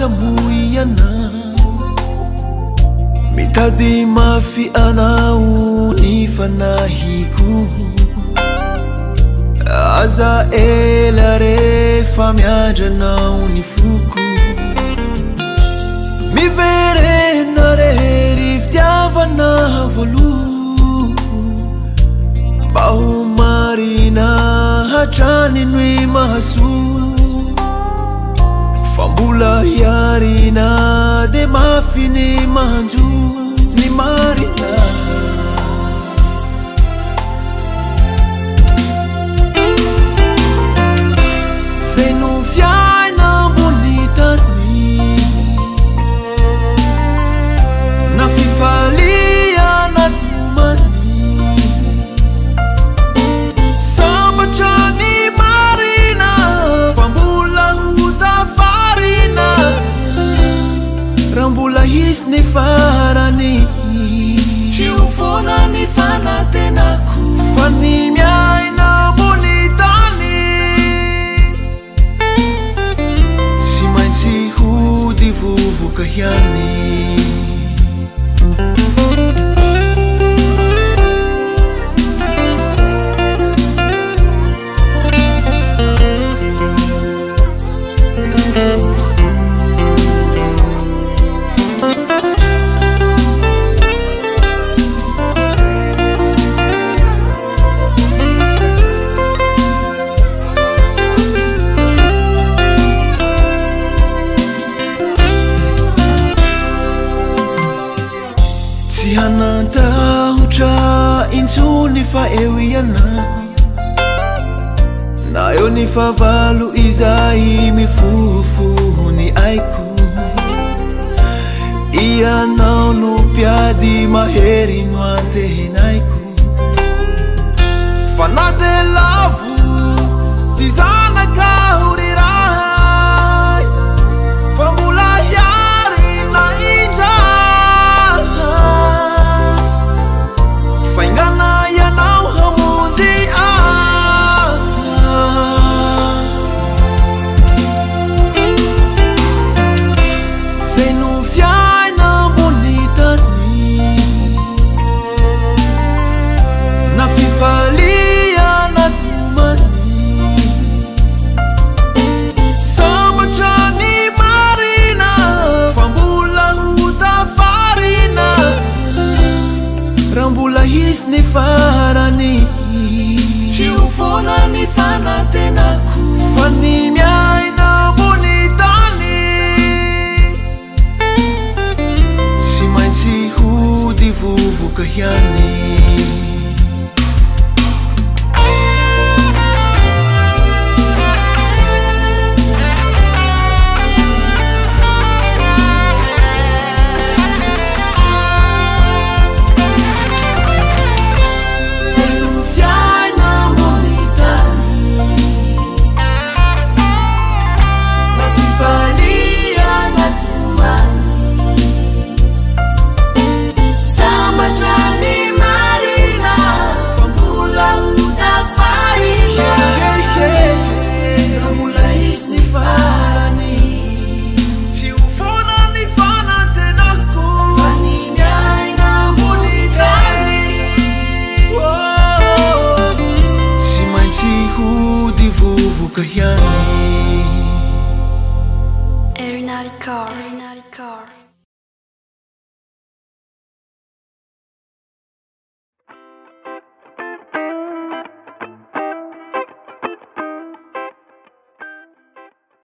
moy anao mitady mafy anao ny fanahiko aza ela rehefa miandranao ny foko miverena rehery fitiavana voaloha mba ho marina hatrany noe mahasoa fa mbola hiarina de mafy ny manjo ny marina zay no fiaina ambony tany na fifaliana tomany sambatra ny marina fa mbola ho tafarina raha mbola hisy ny farany tsy ho foana ny fanatenako fa ny miaina ambony tany tsy maintsy hody vovoka ihany hanantahotra intsony fa eo ianao na eo ny favalo izay mifofoho ny aiko ianao no mpiady mahery no antenaiko fa na de lavo ty zanaka horiray fa mbola hiary na indra faingana ianao hamonjy zay no fiaina ambony tany na fifaliana tomany sambatra ny marina fa mbola ho tafarina raha mbola hisy ny farany tsy ho foana ny fanatenako fa ny miaina ambony tany tsy maintsy hody vovoka ihany hody vovoka